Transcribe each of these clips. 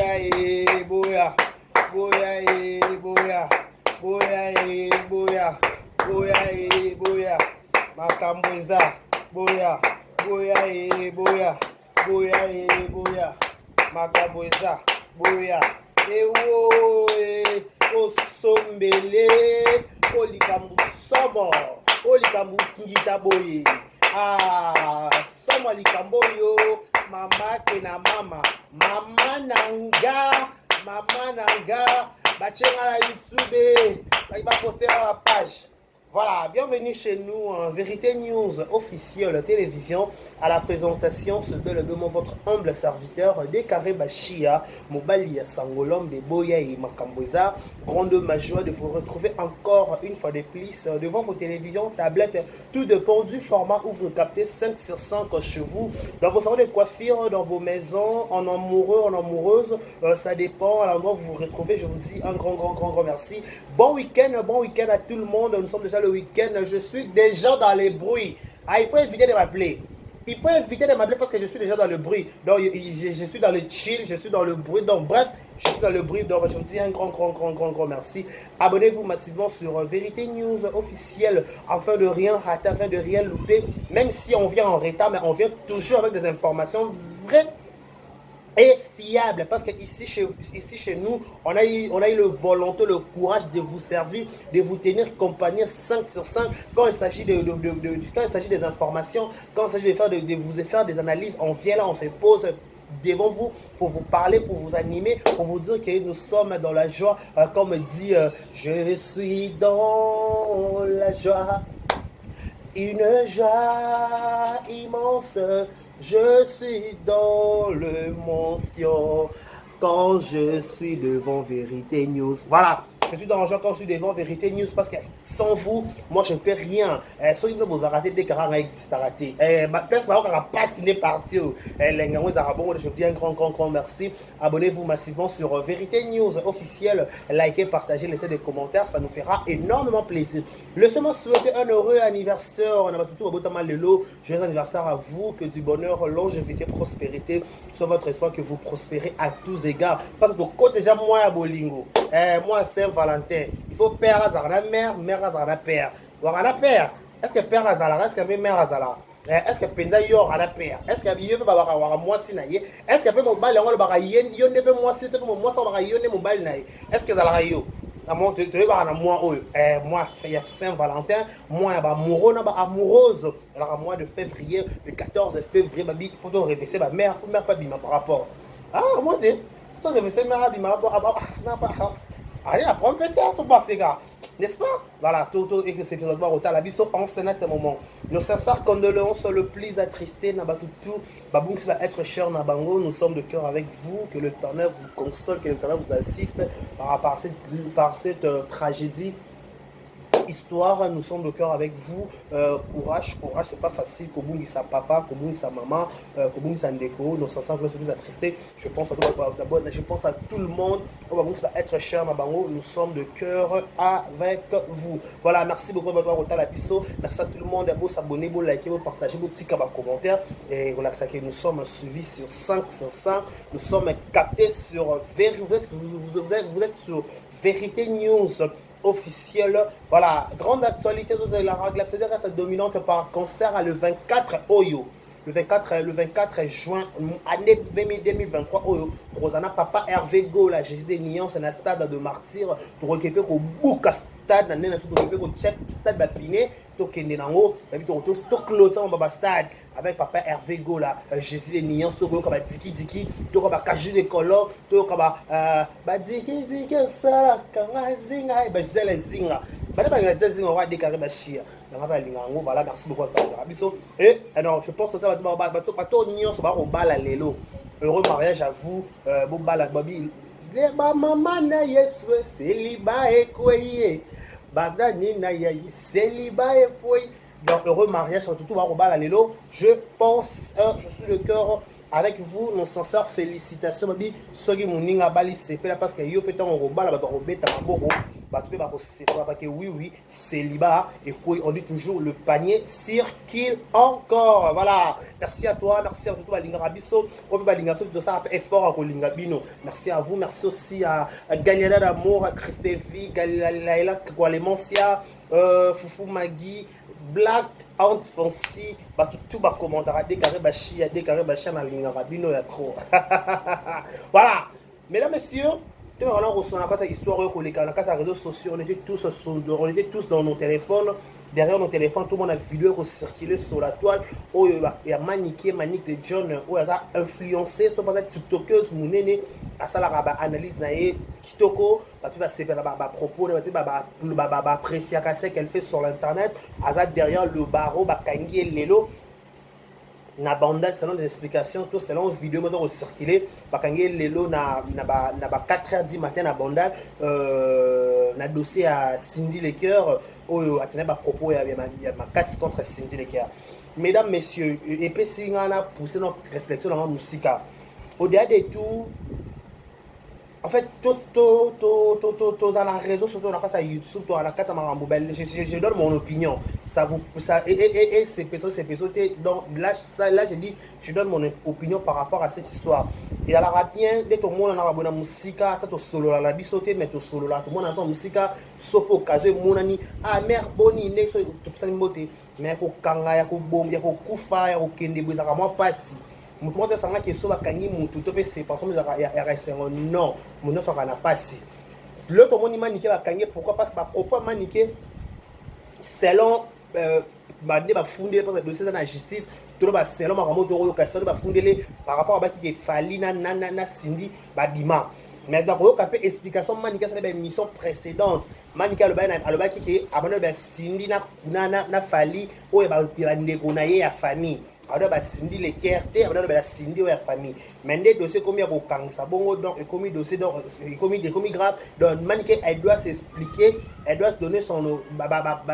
boya e boya, boya e boya, boya e boya, boya e boya, makambo eza boya, boya e boya, boya e boya, makambo eza boya, ewo e osombele, olikambu somo, olikambu kingita boye, somo likambo yo, mama ke na mama, mama nanga, bachenga na YouTube, ba poster à la page. Voilà, bienvenue chez nous en Vérité News officielle télévision. À la présentation, ce bel moment votre humble serviteur Décaré Bachia, Mobali Sangolom de Boya et Makamboza. Grande ma joie de vous retrouver encore une fois de plus devant vos télévisions, tablettes, tout dépend du format où vous captez 5 sur 5 chez vous, dans vos salons de coiffure, dans vos maisons, en amoureux, en amoureuse, ça dépend à l'endroit où vous vous retrouvez. Je vous dis un grand merci. Bon week-end à tout le monde. Nous sommes déjà le week-end, je suis déjà dans les bruits. Il faut éviter de m'appeler. Il faut éviter de m'appeler parce que je suis déjà dans le bruit. Donc, je suis dans le chill, je suis dans le bruit. Donc, bref, je suis dans le bruit. Donc, je vous dis un grand merci. Abonnez-vous massivement sur Vérité News officielle afin de rien rater, afin de rien louper. Même si on vient en retard, mais on vient toujours avec des informations vraies et fiable, parce que ici chez nous, on a eu le volonté, le courage de vous servir, de vous tenir compagnie 5 sur 5 quand il s'agit quand il s'agit des informations, quand il s'agit de vous faire des analyses. On vient là, on se pose devant vous pour vous parler, pour vous animer, pour vous dire que nous sommes dans la joie, comme dit je suis dans la joie, une joie immense. Je suis dans le mention quand je suis devant Vérité News. Voilà, je suis dans le jeu quand je suis devant Vérité News parce que sans vous, moi je ne peux rien. Ceux qui vous raté des caractères existent à rater. Peut-être qu'on n'a pas signé parti. Je vous dis un grand merci. Abonnez-vous massivement sur Vérité News officielle. Likez, partagez, laissez des commentaires. Ça nous fera énormément plaisir. Laissez-moi souhaiter un heureux anniversaire. On a tout beau mal de l'eau. Joyeux anniversaire à vous. Que du bonheur, longévité, prospérité sur votre histoire. Que vous prospérez à tous égards. Parce que déjà moi à Bolingo. Moi Saint-Valentin. Il faut père à mère, mère à père. Voilà père. Est-ce que père Azala, est-ce que mère Azala? Est-ce que Penza yor à la père? Est-ce que Biyo peut avoir moi si naïe? Est-ce que peut mobile on le bagayen yon ne peut moi si tu peux moi sans bagayon ne mobile naïe? Est-ce que Zala yo? Moi il y a Saint-Valentin, moi il y a amoureuse. Alors mois de février, le 14 février, il faut réviser ma mère, faut mère pas bima par rapport. Moi il faut réviser mère bima par rapport. Allez, la prendre peut-être, parce que, n'est-ce pas? Voilà, tout, et que c'est période au Talabiso en ce moment. Nos sincères condoléances le plus attristés, tout, Baboum va être cher Nabango, nous sommes de cœur avec vous, que le Éternel vous console, que le Éternel vous assiste par cette tragédie. Histoire, nous sommes de cœur avec vous. Courage, c'est pas facile. Kobungi sa papa, Kobungi sa maman, Kobungi sa ndeko. Nos enfants sont plus attristés. Je pense à tout le monde. Kobungi va être cher Mabango. Nous sommes de cœur avec vous. Voilà, merci beaucoup de votre la biso. Merci à tout le monde. Vous s'abonner, vous liker, vous partager, vous tirer un commentaire. Et voilà, ça que nous sommes suivis sur 5 sur 5. Nous sommes captés sur vous êtes sur Vérité News officielle. Voilà, grande actualité, l'actualité reste dominante par concert le 24 Oyo. Le 24 juin, année 2023, Oyo. Rosana Papa Hervé Go, la Jésus des Nians, c'est un stade de martyrs. Pour récupérer au Bouka stade, dans le stade d'Apiné, Tokende Nango, to clôture en stade avec Papa Hervé Go, la Jésus des Nians, to comme Diki, to comme Kaju de Color, to comme Diki, Sala, Kamazinga, Gisèle Zinga. Voilà, merci beaucoup. Et non, je pense que ça va au bal à l'élo. Heureux mariage à vous. Bon bal à Babi. Maman na yesu célibat et koye. Bagdani na yaye célibat et koye. Donc heureux mariage surtout va au bal à l'élo. Je pense, je suis le cœur avec vous, nos sincères félicitations. Babi, sogi muninga bali sepela parce que yo petan au bal à babaro beta maboro. oui, célibat, et puis on dit toujours le panier circule encore. Voilà, merci à toi, merci à tout Balinga Rabiso, merci à vous, merci aussi à Galiana d'amour, à Christévi, Galilaïla, Gualemencia, Foufou Magui, Black Aunt Fancy, tout va commenter, décarré Bachia, na Linga Rabino, il y a trop. Voilà, mesdames, messieurs, on a reçu une histoire sur les réseaux sociaux, on était tous dans nos téléphones. Derrière nos téléphones, tout le monde a vidéo qui circulait sur la toile. Oh, il y a maniqué, manique de John, où il a influencé, tout le monde a tiktokeuse, mounene, à ça la analyse naïe, kitoko, tu vas séparer les propos, tu vas apprécier ce qu'elle fait sur l'internet. À ça derrière le barreau, kangi et lelo. Na bandal selon des explications tout selon vidéo moto ko circuler bakangi lelo na 4h du matin na bandal na dossier à Cindy Lecoeur oyo atene ba propos ya ma casse contre Cindy Lecoeur. Mesdames, messieurs, et puis si on a poussé notre réflexion dans la musique au-delà de tout. En fait, tout dans la réseau, surtout dans la YouTube, dans la carte je donne mon opinion. Et ces personnes, donc là, je dis, je donne mon opinion par rapport à cette histoire. Et à la rapien, dès que tout le monde a la musique, tout solo la bisoté, mais tout solo là, tout le monde entend musique, sopo kaze monani, ah mère boni, next tout ça n'importe, mais ko kanga ya ko bombe, ya ko kufa, ya ko kende bouza vraiment pas si. Mutu moto sanga ke so bakangi mutu to pe c'est pas comme ya resengo non muno so kana pasi le to moni manique bakangi pourquoi parce que ba propos manique selon bande ba fondé parce que dossier dans la justice to ba selon ma moto ko ka selon ba fondé par rapport à ba ki fali na Cindy ba bima mais donc on a fait explication manique ça des émissions précédentes manique le ba ki abonné ba Cindy na fali o ba ndeko na ye ya famille. Alors, Cindy les cartes, alors Cindy ou la famille. Mais des dossiers comme il y a beaucoup de bongo donc et comme dossier donc comme grave donc manique elle doit s'expliquer, elle doit donner son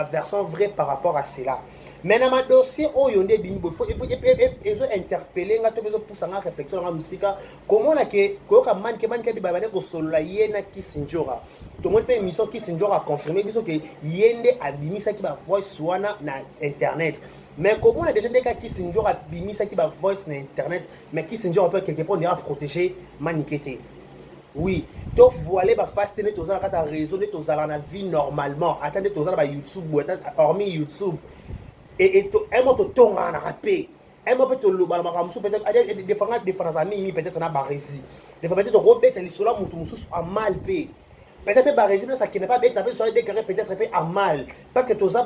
version vraie par rapport à cela. Mais dans ma dossier oh yonde bimbo faut ils ont interpellé ngato bezo pour sanga réflexion dans la musique comment na que ko manique bi babane ko solo la yena Kisinjora. Tout le monde peut émission Kisinjora a confirmé que yende abimisa ki ba voice wana na internet. Mais comment on a déjà des cas qui s'injurent à bimisa qui va voice sur internet, mais qui s'injurent un peu quelque part on ira protéger maniqueté. Oui, donc voilà bah fast net aux gens quand raisonner aux gens dans la vie normalement. Attendez aux gens bah YouTube ou hormis YouTube et un mot ton en rappé. Un mot peut le bal maramou peut-être des différents amis peut-être na barési. Des fois peut-être Robert et sola mutu musu a mal payé. Peut-être par exemple ça qui n'est pas bien tapé sur déclaré peut-être fait à mal parce que tout ça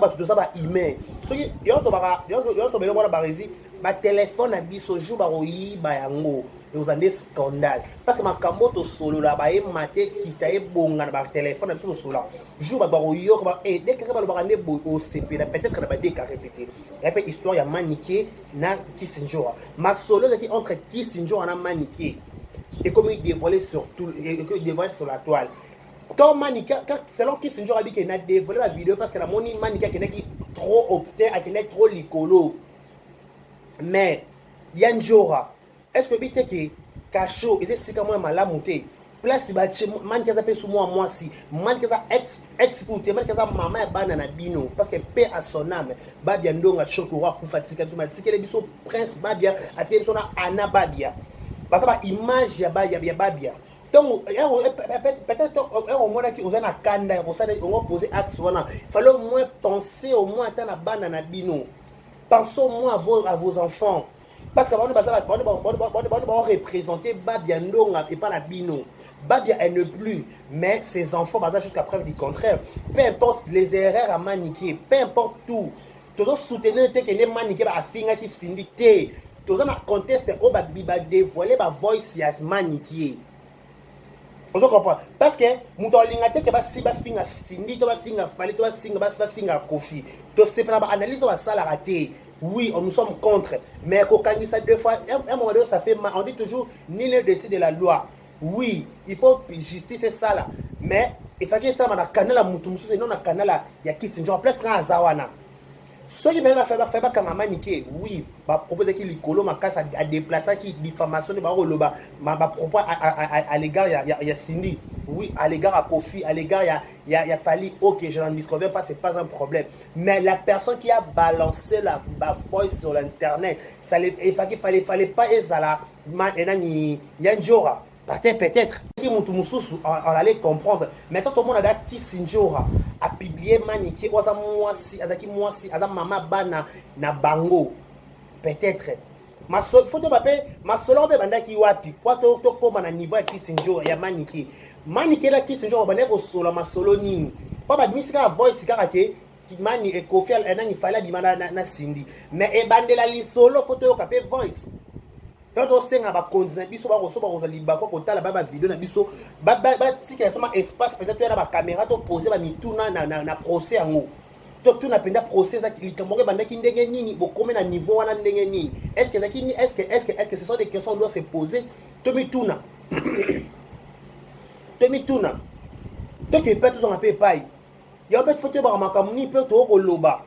humain so yo to belo mona barezi ba téléphone à biso jour ba royi ba yango et vous avez scandale parce que ma kamoto solo là ba maté qui taye bonga ba téléphone à biso solo jour ba royi ko ba et déclaré ba ba ne bo au CP peut-être ba déclaré répéter et puis histoire ya maniqué na Kisinjora ma solo qui entre Kisinjora na maniqué et comme il dévoilé sur tout et que dévoilé sur la toile. Quand Manika, selon qui Kisinjora a dit qu'il a dévoilé la vidéo parce que la moni Manika qui est trop opté, qui est trop licolo. Mais Yanjora, est-ce que bité que Cacho, et c'est comme moi la montée. Place bache Manika zape sous moi si Manika za exécuté Manika za maman et banana bino parce que paix à son âme Babia ndonga chokora ku fatika tu matika les biso prince Babia atike biso na Anna Babia parce que image ya Babia. Donc, peut-être au moins qui osent na kanda, on va poser acte voilà. Il fallait au moins penser au moins à la banane bino. Pensez au moins à vos enfants. Parce que on va représenter Babia Ndonga et pas la bino. Babia elle ne plus, mais ses enfants basent jusqu'à preuve du contraire. Peu importe les erreurs à maniquer, peu importe tout. Tous soutenir que les maniquer à finga qui syndiqué. Tous on conteste au babiba dévoiler ba voice ya maniquer. Vous comprenez? Parce que muto lingate ke ba si ba finga sindi to ba finga fali to ba singa ba finga kofi. To c'est pas analyse va ça la rater. Oui, nous sommes contre, mais quand ça deux fois un moment donné ça fait mal. On dit toujours ni le décide de la loi. Oui, il faut justice c'est ça là. Mais il faut que ça na canal mutu musu non na canal ya Kisinjora place na zawana. Ce qui va faire quand maniquer, oui, bah propos qui likolo ma casse à déplacer qui diffamation de baro loba, ma propos à l'égard il y a Cindy, oui, à l'égard à Kofi, à l'égard il y a Fali, ok, je n'en disconviens pas, c'est pas un problème. Mais la personne qui a balancé la voice sur l'internet, ça il fallait pas et ça là, il y a une jora. Peut-être. On allait comprendre. Maintenant, tout le monde a dit qui Sinjora a publié Maniki, Oza Mwasi, Azaki Mwasi, Azam Mama Bana, na Bango. Peut-être. Ma seule photo, ma seule envie banda qui wapi. Quoi, to comme na niveau qui Sinjora, ya Maniki. Maniki la qui Sinjora, banda ko solo, ma solo nini. Papa, misika voice, sikake. Qui mani et Kofi, il fallait bimana na Cindy. Mais e bandela li solo, photo yo kapé voice. Quand on sait que ba continuer biso ba koso ba ko liba ko kotala ba vidéo na biso ba si que sama espace peut-être na ba caméra to poser ba mituna na procès yango to tu na penda procès za likambo ke banda ki ndenge nini bo comme na niveau wana ndenge nini est-ce que ce sont des questions qu'on doit se poser to mituna to ke peut to na pe pai ya peut faut te ba makamuni peut to ko loba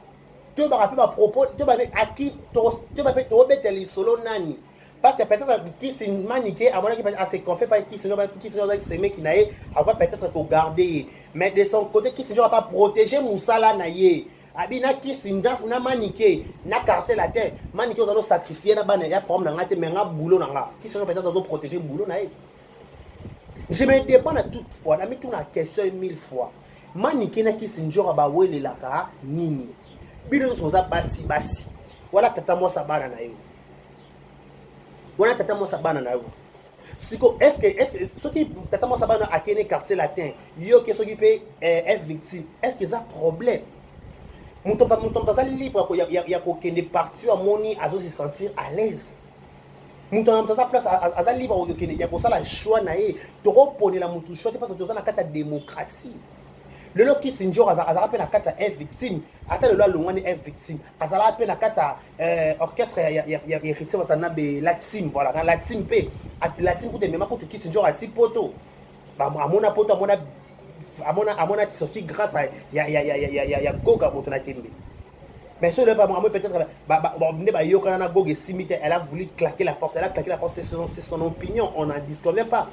to ba rappeler ba propos to ba aki to ba peut to beteli solo nani. Parce que peut-être qui s'est maniqué, à mon avis, assez confié par qui s'est aimé qui n'a pas peut-être qu'on garder. Mais de son côté, qui s'est pas protégé Moussala naïe. Abina qui s'est n'a maniqué, n'a cassé la terre, maniqué dans nos sacrifiés, n'a pas n'a problème n'a mais n'a boulot n'a. Qui s'est peut-être dans protéger boulot naïe. Je me demande à toute fois, n'a mis tout la question 1000 fois. Maniqué n'a qui s'est pas ouais les laka nini. Bino nous ça basi. Voilà tata moi ça bana naïe. Voilà tata moi ça bana naïe. Est-ce que ceux qui tata moi ça bana à quel quartier latin, yo qui s'occupe est victime. Est-ce que ça problème? Mon temps ça libre il y a qu'aucun des parties à moni à se sentir à l'aise. Mon temps ça place à ça libre il y a que ça la choix naïe. Tu reprenez la mutu choix parce que tu as la carte démocratie. Le lot qui s'injure à rappel la carte est victime. Attends le lot loin est victime. À ça rappel la carte orchestre il y a rythme tana be la team voilà dans la team p la team pour des mêmes pour qui s'injure à ti poto. Bah à mon poto à mon sorti grâce à ya goga moto na tembe. Mais ce le pas moi peut-être ne ba yo kana na goga simite elle a voulu claquer la porte c'est son opinion on n'en disconvient pas.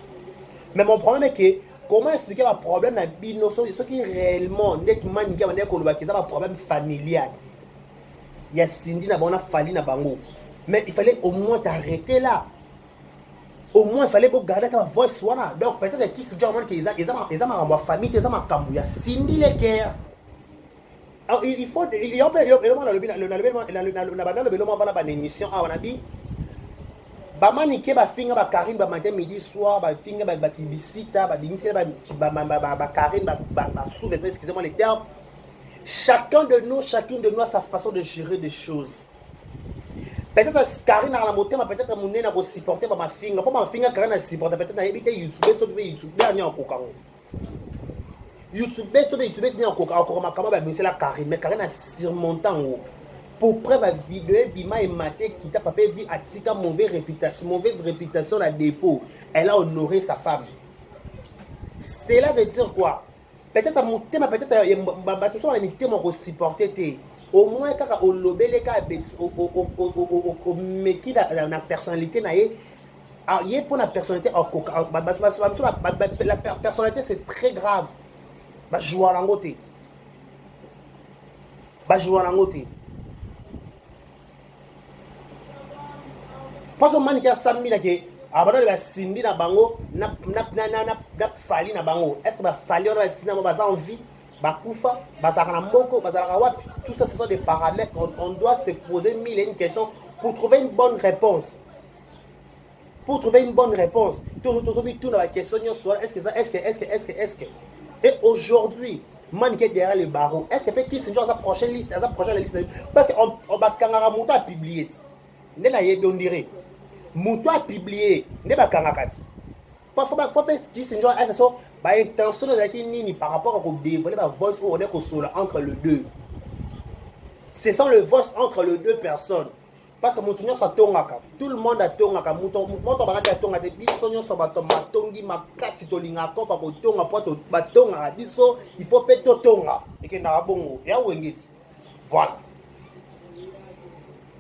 Mais mon problème est que comment expliquer un problème dans bino ce qui réellement net manique on est koloba ki ça un problème familial. Il y a Cindy na bona fali na bango. Mais il fallait au moins t'arrêter là. Au moins il fallait garder ta voix voilà. Donc peut-être qui se dit qu'ils ont ma famille, ils ont ma cambu, il y a Cindy les guerres. Alors il faut il y a une émission à Wanabi. Ba manike ba finga ba Karine ba matin midi soir ba finga ba kibisita ba binisi ba Karine ba sous-vêtements excusez-moi les termes. Chacune de nous a sa façon de gérer des choses. Peut-être Karine a la moté mais peut-être mon nena ko supporter ba ma finga pas ma finga Karine a supporter peut-être na ebité YouTube dernier en kokango. YouTube c'est encore ma kama ba binisi la Karine mais Karine a surmonté en haut. Pour preuve à vidéo bima et maté qui t'a pas vu à tika mauvaise réputation la défaut elle a honoré sa femme. Cela veut dire quoi? Peut-être à mon thème peut-être tout ça on a mis thème pour supporter au moins quand on lobele ka au meki la personnalité na yé pour la personnalité la personnalité c'est très grave ba jouer en côté parce que man qui a sammi là que abana la Cindy na bango na fali na bango est-ce que ba fali on va cinéma ba ça envie ba kufa ba ça na mboko ba ça wapi tout ça ce sont des paramètres on doit se poser mille et une questions pour trouver une bonne réponse tout la question est-ce que et aujourd'hui man qui est derrière les barreaux est-ce que peut qui c'est sa prochaine liste parce que on va kangara monta à publier ne la yé on dirait Mouto a publié, ne pas kangakati. Parfois, faut pas dire c'est genre, ça bah intention de la nini par rapport au dévoiler ma voice où on est solo entre les deux. Ce sont le voice entre les deux personnes. Parce que Moutonio sa tongaka, tout le monde a tongaka, Mouton baraka tonga de bisonyo sa baton matongi makasi to linga ko pa ko tonga po to batonga biso, il faut peto tonga et que na bongo ya wengiti. Voilà.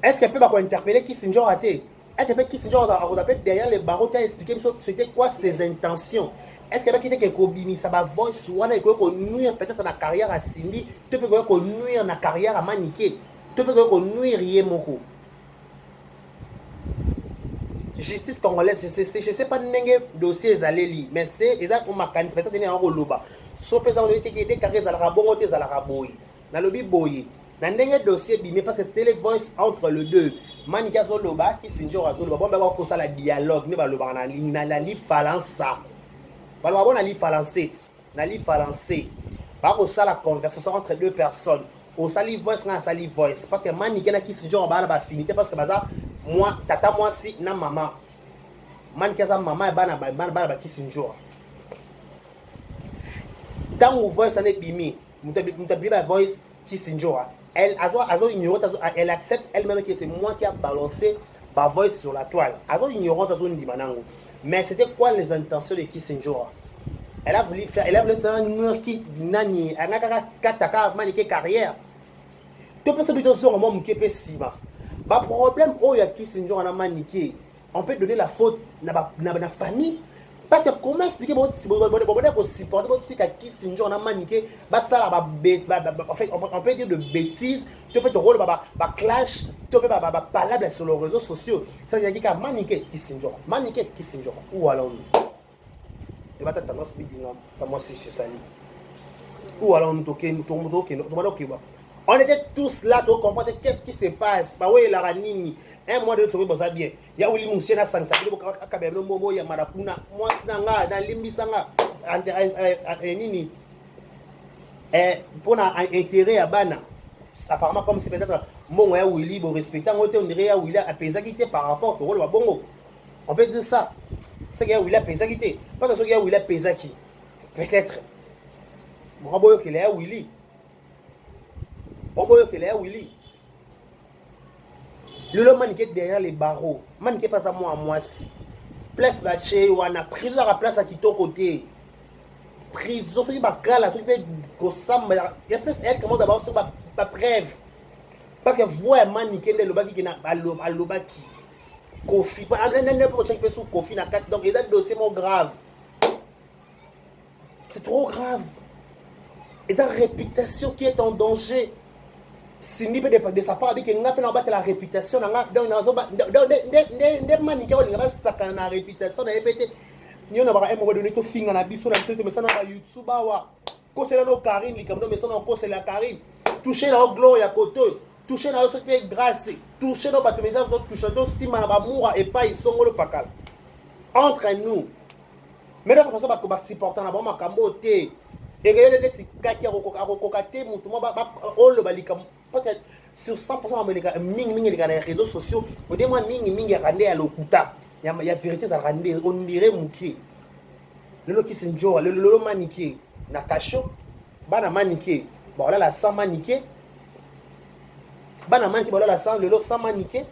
Est-ce qu'elle peut interpeller Kissinger à thé? Est-ce qu'elle peut Kissinger à taper derrière les barreaux qui a expliqué c'était quoi ses intentions? Est-ce qu'elle va quitter quelque chose? Ça va voice ou on nuire peut-être la carrière à Cindy, tu peux qu'on nuire la carrière à Maniké, tu peux qu'on nuire Yemoko. Justice congolaise, je sais pas n'engé dossier zaleli, mais c'est exact ou makani peut-être n'est en roloba. So pesa on était des carrières à la rabongo tes à la raboyi. Na lobi boyi. Na n'engé dossier bimé parce que c'était les voice entre les deux. Manika Zoloba qui Sinjo Azoloba bon ba ko ça la dialogue ne ba loba na la li falansa. Ba loba na li falancé. Na li falancé. Ba ko ça la conversation entre deux personnes. Au sali voice na sali voice parce que Manika na qui Sinjo ba na ba finité parce que baza moi tata moi si na maman. Manika za maman ba na ba qui Sinjo. Tant où voice en est bimi, mutabli ba voice qui Sinjo. Elle accepte elle-même que c'est moi qui a balancé ma voix sur la toile. Avant ignorante à zone d'Imanango. Mais c'était quoi les intentions de Kissinger? Elle a voulu faire un mur qui nani, elle a kataka maniqué carrière. Tu peux se dire sur un moment qui est sima. Le problème où il y a Kissinger en a maniqué, on peut donner la faute à la famille. Parce que comment expliquer si vous supporter votre si Kissinger on a maniqué, ça en fait on peut dire de bêtises, tu peux te rôle clash, tu peux parler sur les réseaux sociaux. Ça veut dire qu'il a maniqué Kissinger. Où allons-nous? Tu vas tendance à dire non, moi c'est ça. Où allons-nous? On était tous là, tu comprends qu'est-ce qui se passe. Bah oui, la ranini. Un mois de trouver ça bien. Il y a Willy Moussena Sang, ça veut dire que Momo, il y a Marapuna, moi Sinanga, dans Limbisanga, Nini. Pour un intérêt à Bana. Apparemment, comme c'est peut-être mon Willy, bon respectant, on dirait à Willy à Pesagité par rapport au rôle de Bongo. On peut dire ça. C'est qu'il y a Willy à Pesagité. Pas que ce qu'il y a Willy à Pesaki. Peut-être. Bon, qu'il y a Willy. On voit que là, Willy. Le man qui est derrière les barreaux, man qui est pas à moi si. Place Baché, ou on a prison à la place à qui ton côté. Prison, c'est pas là, tu peux gossam, il y a plus elle comment d'abord sur ma preuve. Parce que vous, un man qui est le baki qui n'a pas le baki. Kofi, pas un peu chaque personne Kofi n'a quatre, donc il y a des dossiers grave. C'est trop grave. Et sa réputation qui est en danger. Si ni de sa part avec nga pena battre la réputation nga donc des maniquer on va sakana na réputation na répéter ni on va un moment donné to finga na biso na to mais ça na YouTube wa ko c'est là no Karine likamdo mais ça na ko c'est la Karine toucher la gloire ya côté toucher na so pe grâce toucher no bato mais ça toucher do sima na ba moura et pas ils sont le pakal entre nous mais donc parce que ba supporter na ba makambo té et regarder les kaki akokate mutu mo ba on le balika parce que sur 100% de mingi les réseaux sociaux au moins mingi randé à l'okuta il y a vérité ça randé on dirait muki le Kissinger le maniqué na cacho bana maniqué bon là la sans maniqué bana maniqué bon là la sans le sans maniqué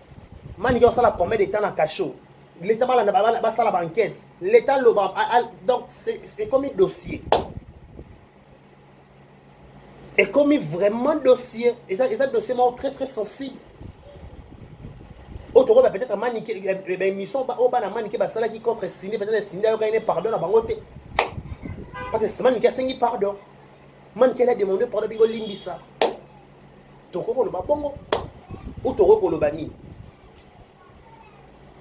maniqué ça la combien de temps na cacho l'état ba ça la banquette l'état donc c'est comme un dossier. Et comme vraiment dossier, et ça dossier très très sensible. Autre peut-être maniquer, mission au bas maniquer ça qui contre signé peut-être signé à gagner pardon à bangote. Parce que c'est maniquer signé pardon. Maniquer a demandé pardon bigo limbisa. Toko le babongo ou toko le bani.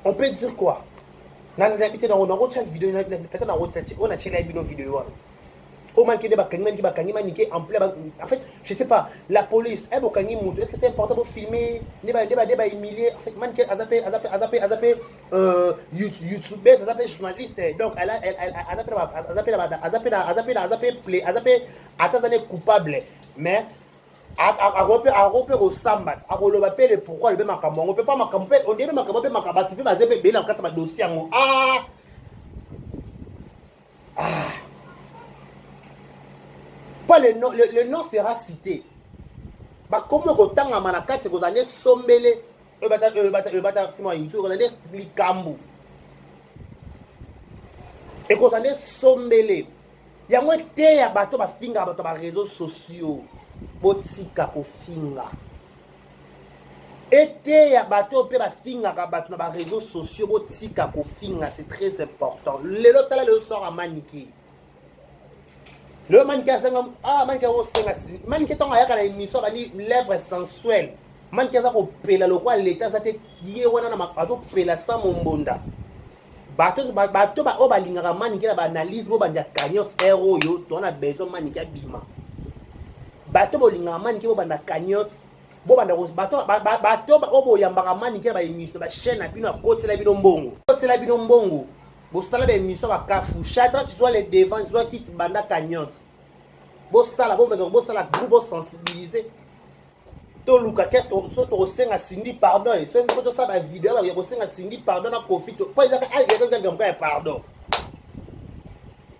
On peut dire quoi? Dans notre vidéo, peut-être dans notre on a checké la vidéo. Au man qui est en plein. En fait, je sais pas, la police, est-ce que c'est important pour filmer, débat humilié, en fait, man qui a zappé, YouTubeur, a zappé journaliste, donc elle a zappé, coupable, mais à repérer au sambat, à relever pourquoi le macaron, on peut pas macaron, on dit macaron, tu peux baser bébé dans le dossier. Le nom sera cité. Comment autant à Manakat, c'est que vous allez sombele le bataille YouTube, vous allez likambu. Et que vous allez sombele. Il y a moins de thé à bateau, à finga, à réseaux sociaux. Botsika au finga. été ya bato pe ba finga ka bato na ba réseaux sociaux botika ko finga, c'est très important. Lelo tala le sort à maniki. Le maniki asanga maniki o senga maniki tonga ya kana émission ba ni lèvres sensuelles. Maniki za ko pela lokwa l'état za te ye wana na makato pela sa mombonda. Bato ba o ba lingaka maniki na ba analyse bo banja cagnotte héros yo to na besoin maniki abima. Bato bo lingaka maniki bo banda cagnotte bo banda ko bato obo yambaka maniki na ba émission ba chaîne na bino akotela bino mbongo. Akotela bino mbongo. Bo sala ba émission ba kafu chata tu dois les défendre, tu dois quitter banda cagnotte. Bo sala bo sala groupe bo sensibiliser. To luka qu'est-ce que so to senga Cindy pardon et c'est photo ça ba vidéo ba ko senga Cindy pardon na Kofi to pas ezaka al quelqu'un comme pardon.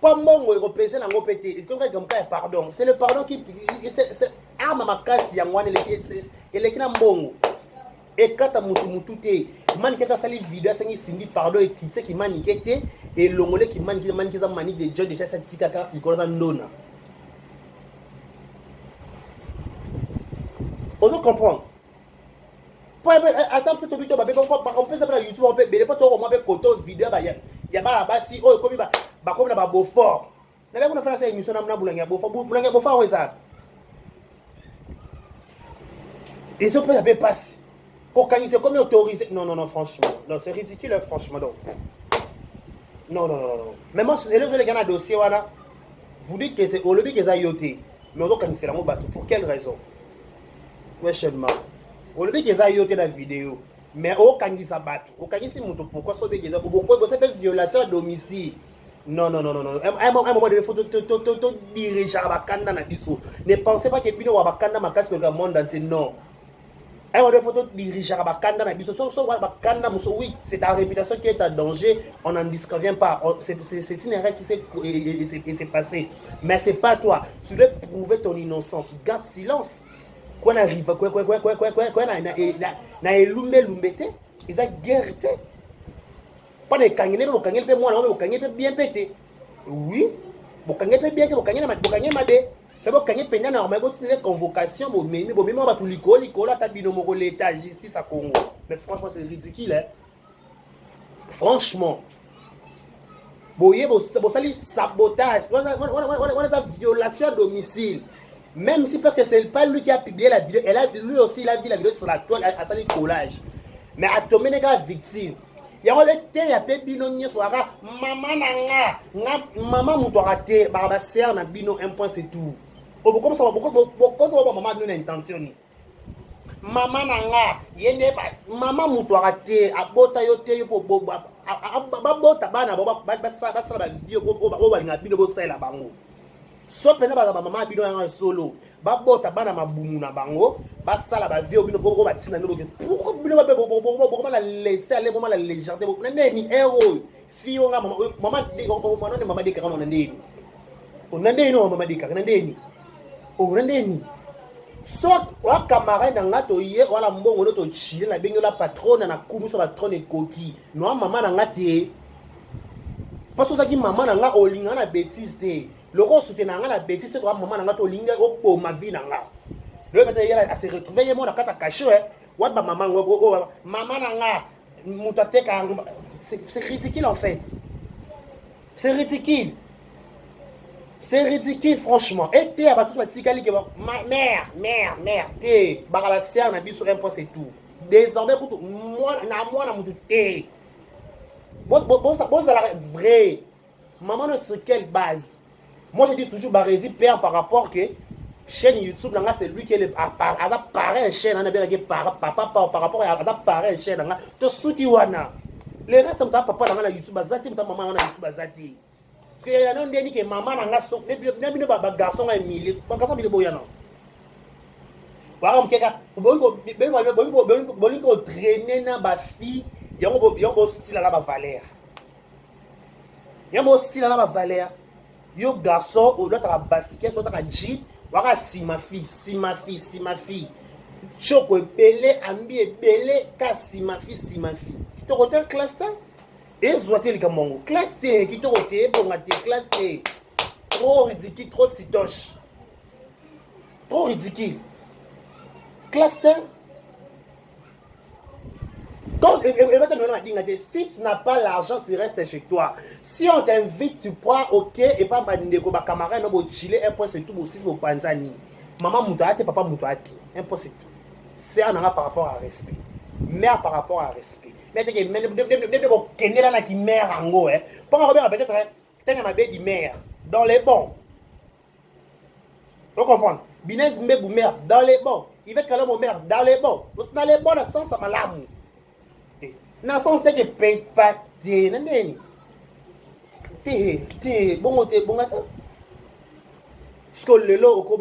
Pas mbongo ko pesa na ngopete, est-ce que quelqu'un comme pardon, c'est le pardon qui c'est arme makasi ya ngwane le kina mbongo. Et kata mutu te man keta sali vidéo sengi Cindy pardon et qui c'est qui man kete et longole qui man qui za mani de John déjà cette tika ka fikola za ndona. Vous comprenez? Attends, plutôt, on peut savoir YouTube, on peut, mais pas trop, on peut coto vidéo, il y a pas là-bas, si, oh, comme na Beaufort. N'a pas qu'on a fait cette émission, on a boulangé Beaufort, ouais, ça. Et ça peut y passer. Quand c'est comme autorisé. Non, franchement. Non, c'est ridicule, franchement. Donc. Non. Mais moi, c'est les gars, dossier, voilà. Vous dites que c'est au lobby qu'ils ont yoté. Mais on c'est la mot bateau. Pour quelle raison? Questionnement. Au lieu qu'ils aient yoté la vidéo, mais au kangi sabat, au kangi si muto pourquoi ça bégaye, pourquoi ça fait violation à domicile? Non. Un moment de photo diriger à Bakanda na biso. Ne pensez pas que Bino wa Bakanda makas que le monde entier non. Un moment de photo diriger à Bakanda na biso. So Bakanda muso oui, c'est ta réputation qui est en danger. On n'en disconvient pas. C'est une erreur qui s'est passée. Mais c'est pas toi. Tu dois prouver ton innocence. Garde silence. Quand on arrive, na lumbete, ils ont guerre. Pas de kangene, mais kangene peut moi, mais kangene peut bien péter. Oui, kangene peut bien, kangene madé. Fait kangene peut normal, mais convocation, mais on va tout l'école, ta binomo l'état justice à Congo. Mais franchement, c'est ridicule, hein. Franchement. Boye, sali sabotage, on a violation à domicile. Même si parce que c'est pas lui qui a publié la vidéo, lui aussi il a vu la vidéo sur la toile à sa collage. Mais à tomber les gars victimes. Il y a le thé, il y a peu bino nye soara, maman moutoirate, barba serre na bino un point c'est tout. Comme ça va maman nous intention. Maman nanga, yene maman moutoirate, abota yote yo po abota bana ba vie o ba linga bino bo sala bango. So pena ba mama bino ya solo ba bota bana mabumu na bango ba sala ba vie bino boko ba tina no pourquoi bino ba boko la laisser aller moment la légèreté na neni héros fio nga mama de mama de kana na ndeni on ndeni no mama de kana ndeni o ndeni so wa camarade na ngato ye wala mbongo to chile na benyo la patronne na kumu so patronne koki no mama na ngate parce que ça qui maman na nga olinga na bêtise te. Le rose soutenant la bêtise, c'est quoi maman n'a pas ligne au ma vie n'a pas. Le matin il a se retrouvé il m'a cata caché what maman maman n'a moutate c'est ridicule en fait. C'est ridicule franchement. Et t'es à tout petit qui mère t'es la serre n'a bis sur un point c'est tout. Désormais pour moi na moutou t'es bon ça vrai maman ne sur quelle base. Moi je dis toujours Barési perd par rapport que chaîne YouTube c'est lui qui est pareil chaîne par rapport à pareil chaîne to suti wana le reste on papa dans la YouTube azati on maman dans la YouTube azati parce que y a non deni que maman nga so ne ba garçon a mille ba garçon mille boyana voilà mkeka bongo traîner na ba fille yango sila la ba valeur yango sila la ba valeur. Yo garçon, au l'autre à basket, l'autre à jeep, voilà si ma fille. Choco belé, ambi belé, ka si ma fille. Qui te retient classe T? Et zoité le camongo. Classe T, qui te retient, bon à tes classe T. Trop ridicule, trop sitoche. Trop ridicule. Classe T? Quand, si tu n'as pas l'argent, tu restes chez toi. Si on t'invite, tu prends ok et pas ma camarade, non, chiller, un point c'est tout, aussi, c'est panzani. Maman moutouate, papa moutouate. Un point c'est tout. C'est un par rapport à respect. Mère par rapport à respect. Mais tu es là qui mère en go. Pour Robert, peut-être, tu as ma belle mère. Dans les bons. Tu comprends? Binez mbebou mère, dans les bons. Il va caler mon mère, dans les bons. Dans les bons, dans le sens, ça m'a l'amour. Dans le sens, c'est que tu ne payes pas. Bon, attends. Ce que le lot, au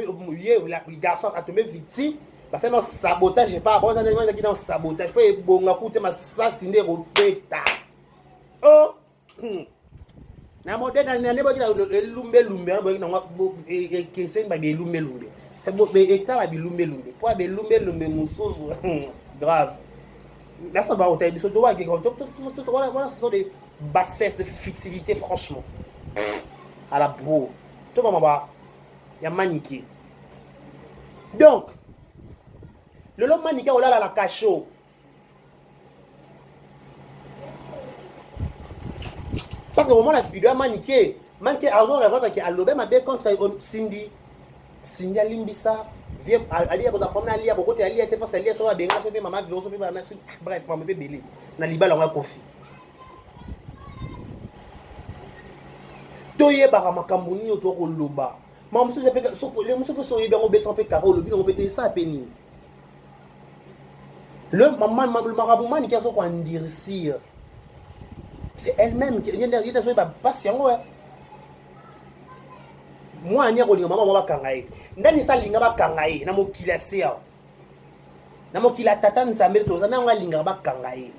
garçon a tombé victime. Parce que dans sabotage, je ne sais pas. Bon, ça n'est dans sabotage. Je ne sais pas, bon, écoutez, ma assassiné au pétard. Oh! Na modèle na ne ba lumbe lumbe na e kesen ba be lumbe lumbe c'est bon be état la be lumbe lumbe pour be lumbe lumbe musuzu grave là ça va au taille biso to wa tout voilà ce sont des bassesses de futilité franchement à la bro to ba ya maniqué donc le long maniqué on la cachot. Parce que au moment la vidéo a maniqué à zone regarde qui a lobé ma belle contre Cindy a limbisa vient ali a promener ali a beaucoup ali était parce qu'ali a so ba benga so be maman vio so be na bref maman be belé na libala on a confi toye ba makambo ni to ko loba maman so pe so le muso pe so yeba ngo beto pe karo lobi ngo pété ça peni le maman le marabout maniqué so ko endircir. C'est elle-même qui est patient. Moi, je suis maman kangaï. Ndani sa linga ba kangaï. Na mo kila sea. Na mo kila tata nzambe to na nga linga ba kangaï.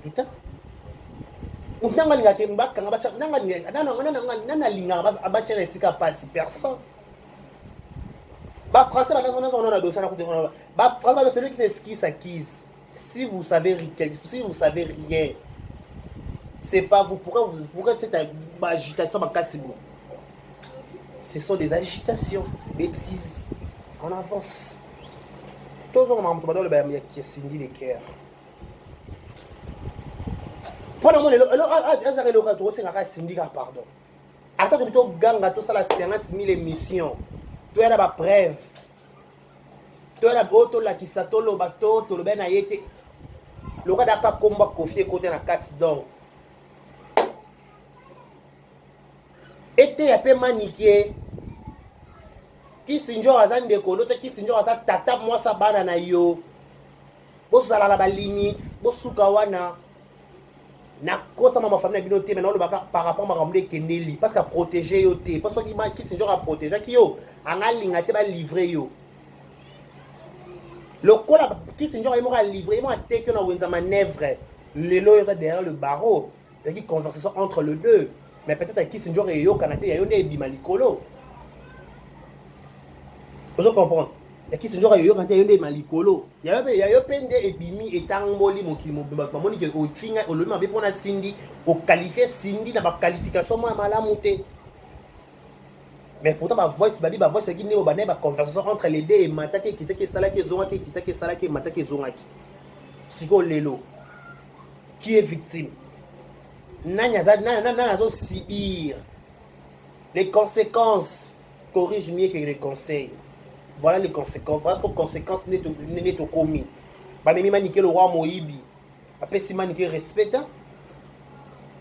Putain. Unanga linga ke mba kanga ba nanga linga. Nana linga ba chela sika pasi personne. Ba français ba na on a dossier na côté on ba français celui qui s'esquisse acquise. Si vous savez rien. C'est pas vous. Pourquoi cette agitation ce sont des agitations, bêtises. On avance. Toujours on m'a demandé qui a signé les cœurs. Pendant le pardon. Attends, tu plutôt gang à tout ça la 50 000 émissions. Tu as la preuve. Tu as la boto la qui s'attole au bateau, tu le ben a été. Le gars n'a pas combat confié côté la 4 donc. Était un peu maniqué. Qui sinjo azan de kolote, qui sinjo azan tata moi sa bana na yo. Bo sala la ba limite, bo suka wana. Na kota ma famille bino te maintenant le baka par rapport ma ramle keneli parce qu'à protéger yo te. Parce que qui sinjo a protéger qui yo, anga linga te ba livrer yo. Le cola qui sinjo a mo livrer, mo te que na wenza manœuvre. Le lo derrière le barreau. C'est une conversation entre les deux. Mais peut-être à qui c'est un yo Canada, il y a un bimalicolo. Vous comprenez? Il y a qui c'est un yo Canada, il y a un malicolo. Il y a un pende et bimi et tangoli mon kimo. Mamoni qui au final, au lendemain, avec on a Cindy, au qualifié Cindy dans ma qualification, moi malamuté. Mais pourtant ma voix c'est qui n'est au bané ma conversation entre les deux et matake qui était sala qui zonaki qui était sala qui matake zonaki. Siko lelo. Qui est victime? Nana subir. Les conséquences corrigent mieux que les conseils. Voilà les conséquences. Voilà ce que les conséquences n'est au commis. Bah mais maniquer le roi Moïbi. Après si maniquer respect.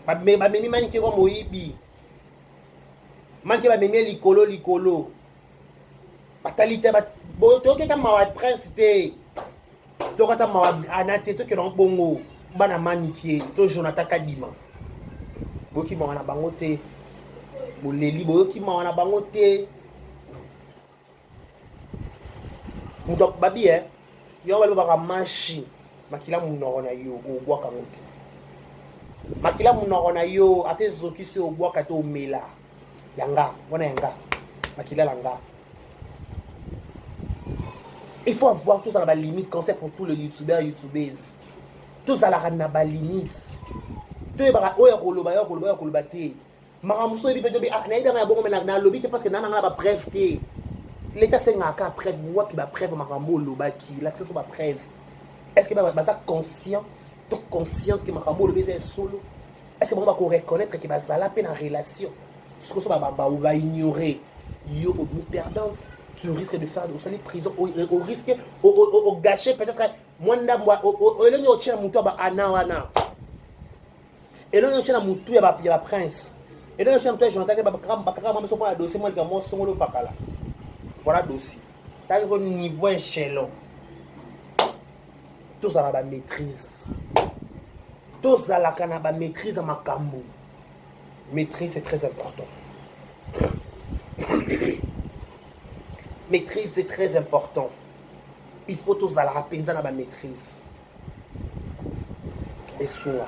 Bah mais maniquer le roi Moïbi. Maniquer bah mais likolo. Batalite bah bon toi qui t'as ma prince té. Toi t'as ma anate toi qui dans bongo. Bana maniquer toi Jonathan Kadima. Boki ma wana bango te boleli boki ma wana bango te donc babi yo walo baka mashi makila munoko na yo obwa kangote makila munoko na yo ate zoki se obwa kato omela yanga wana yanga makila langa. Il faut avoir tout ça la limite quand c'est pour tous les youtubeuses tout ça la ba limite. Oya koloba te maramuso ebi peto na ibe na bongo na lobby te parce que nana na ba preuve te l'état senga ka preuve wapi ba preuve makambo lobaki la c'est ba preuve est-ce que ba ça conscient tu as conscience que Makambo le baiser est solo. Est-ce que on va reconnaître que ça la peine en relation? Ce que ça va ignorer. Yo, nous perdante. Tu risques de faire de prison, au risque, au gâcher peut-être. Moi, au lieu de tirer mon toit, ana. Et là, on tient mon toit, il y a prince. Et là, on tient mon toit, j'entends que je vais dossier, moi, je vais son pas là. Voilà le dossier. Tant que niveau échelon, tous à la maîtrise. Tous à la maîtrise à ma cambo. Maîtrise, c'est très important. Maîtrise, c'est très important. Il faut tous à la maîtrise. Et soit.